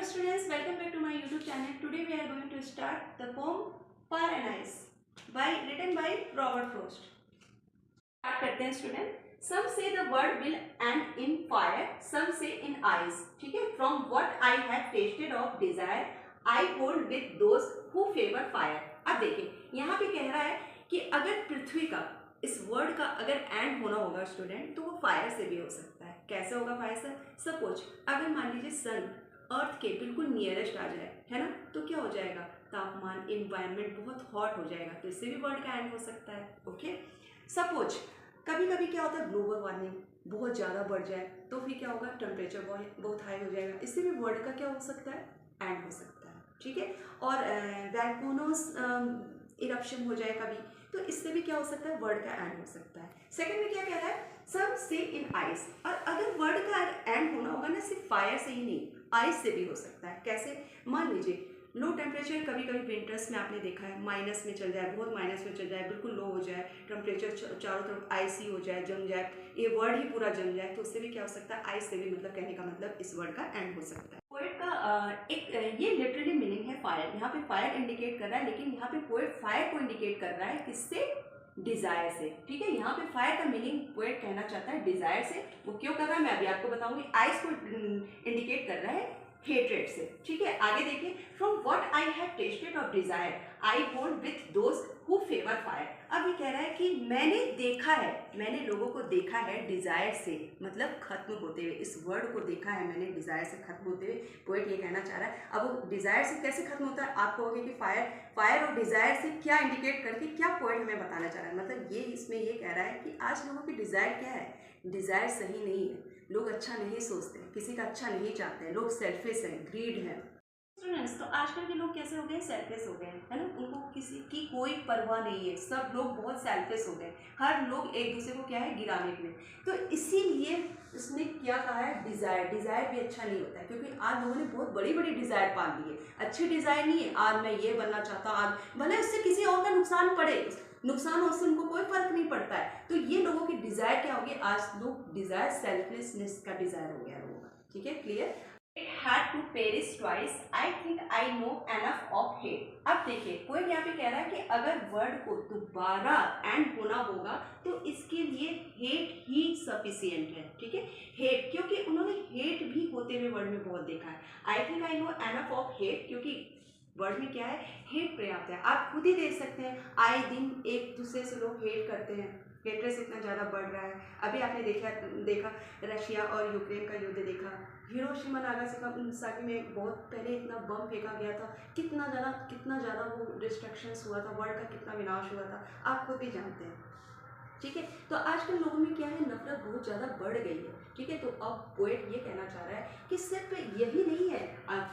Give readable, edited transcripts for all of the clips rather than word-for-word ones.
students, welcome back to my YouTube channel. Today we are going to start the poem Fire and Ice written by Robert Frost. Start करते हैं student. Some say the word will end in fire, some say in ice. ठीक है? From what I have tasted of desire, I hold with those who favor fire. अब देखिए यहाँ पे कह रहा है कि अगर पृथ्वी का इस वर्ड का अगर एंड होना होगा स्टूडेंट तो वो फायर से भी हो सकता है. कैसे होगा फायर से? सपोज अगर मान लीजिए सन अर्थ के बिल्कुल नियरेस्ट आ जाए, है ना, तो क्या हो जाएगा, तापमान इन्वायरमेंट बहुत हॉट हो जाएगा, तो इससे भी वर्ड का एंड हो सकता है. ओके, सपोज कभी कभी क्या होता है, ग्लोबल वार्मिंग बहुत ज़्यादा बढ़ जाए तो फिर क्या होगा, टेम्परेचर बहुत हाई हो जाएगा, इससे भी वर्ड का क्या हो सकता है, एंड हो सकता है. ठीक है, और वैल्कोनोस इरप्शन हो जाए कभी, तो इससे भी क्या हो सकता है, वर्ड का एंड हो सकता है. सेकंड में क्या कह रहा है, सब से इन आइस, और अगर वर्ड का एंड होना होगा ना सिर्फ फायर से ही नहीं, आइस से भी हो सकता है. कैसे? मान लीजिए लो टेम्परेचर कभी कभी विंटर्स में आपने देखा है माइनस में चल जाए, बहुत माइनस में चल जाए, बिल्कुल लो हो जाए, टेम्परेचर चारों तरफ आइसी हो जाए, जम जाए, ये वर्ड ही पूरा जम जाए, तो उससे भी क्या हो सकता है, आइस से भी, मतलब कहने का मतलब इस वर्ड का एंड हो सकता है. पोएट का एक ये लिटरली मीनिंग है फायर. यहाँ पे फायर इंडिकेट कर रहा है, लेकिन यहाँ पे पोएट फायर को इंडिकेट कर रहा है किससे, डिजायर से. ठीक है, यहाँ पे फायर का मीनिंग पोएट कहना चाहता है डिजायर से. वो क्यों कर रहा है मैं अभी आपको बताऊंगी. आइस को इंडिकेट कर रहा है हेट्रेड से. ठीक है, आगे देखिए, from what I have tested of desire I hold with those who favour fire. अब ये कह रहा है कि मैंने देखा है, मैंने लोगों को देखा है डिजायर से, मतलब खत्म होते हुए. इस वर्ड को देखा है मैंने डिजायर से खत्म होते हुए. पोएट ये कहना चाह रहा है. अब वो डिजायर से कैसे खत्म होता है, आप कहोगे कि फायर और डिजायर से क्या इंडिकेट करके क्या पोएट हमें बताना चाह रहा है. मतलब ये इसमें ये कह रहा है कि आज लोगों की डिजायर क्या है, डिजायर सही नहीं है, लोग अच्छा नहीं सोचते, किसी का अच्छा नहीं चाहते हैं, लोग सेल्फिश हैं, ग्रीड है. स्टूडेंट्स, तो आजकल के लोग कैसे हो गए, सेल्फिश हो गए, है ना, उनको किसी की कोई परवाह नहीं है, सब लोग बहुत सेल्फिश हो गए, हर लोग एक दूसरे को क्या है, गिराने के लिए. तो इसीलिए उसने क्या कहा है, डिज़ायर भी अच्छा नहीं होता है, क्योंकि आज लोगों ने बहुत बड़ी बड़ी डिज़ायर पाल दी है. अच्छी डिज़ायर नहीं है, आज मैं ये बनना चाहता हूँ, आज भले उससे किसी और का नुकसान पड़े, नुकसान हो उससे उनको कोई फर्क नहीं पड़ता है. तो ये लोगों की डिज़ायर क्या होगी, आज लोग डिज़ायर सेल्फलेसनेस का डिज़ायर हो गया लोगों का. ठीक है, clear. It had to perish twice. I think I know enough of hate. अब देखिए कोई यहाँ पे कह रहा है कि अगर वर्ड को दोबारा एंड होना होगा तो इसके लिए हेट ही सफिशियंट है. ठीक है, हेट, क्योंकि उन्होंने हेट भी होते हुए वर्ड में बहुत देखा है. I think I know enough of hate, क्योंकि वर्ड में क्या है, हेट पर्याप्त है. आप खुद ही देख सकते हैं आए दिन एक दूसरे से लोग हेट करते हैं, हेट्रेस इतना ज़्यादा बढ़ रहा है. अभी आपने देखा रशिया और यूक्रेन का युद्ध देखा, हिरोशिमा नागासाकी में बहुत पहले इतना बम फेंका गया था, कितना ज़्यादा वो डिस्ट्रक्शंस हुआ था, वर्ल्ड का कितना विनाश हुआ था, आप खुद भी जानते हैं. ठीक है, तो आजकल लोगों में क्या है, नफरत बहुत ज़्यादा बढ़ गई है. ठीक है, तो अब पोएट ये कहना चाह रहा है कि सिर्फ यही नहीं है,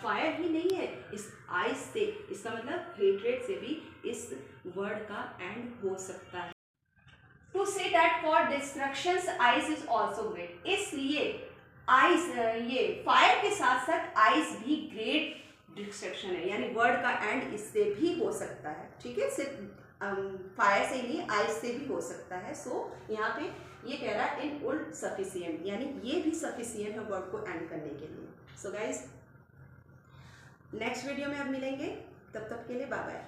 फायर ही नहीं है, इस आइस से, इसका मतलब हेट्रेड से भी इस वर्ड का एंड हो सकता है. To say that for destructions ice is also great, इसलिए आइस, ये फायर के साथ साथ आइस भी ग्रेट डिस्ट्रक्शन है, यानी वर्ड का एंड इससे भी हो सकता है. ठीक है, सिर्फ फायर से नहीं, आइस से भी हो सकता है. सो यहाँ पे ये कह रहा है इन उल्ट सफिशियंट, यानी ये भी सफिशियंट है वर्ड को एंड करने के लिए. सो गाइज नेक्स्ट वीडियो में अब मिलेंगे, तब तक के लिए बाय बाय.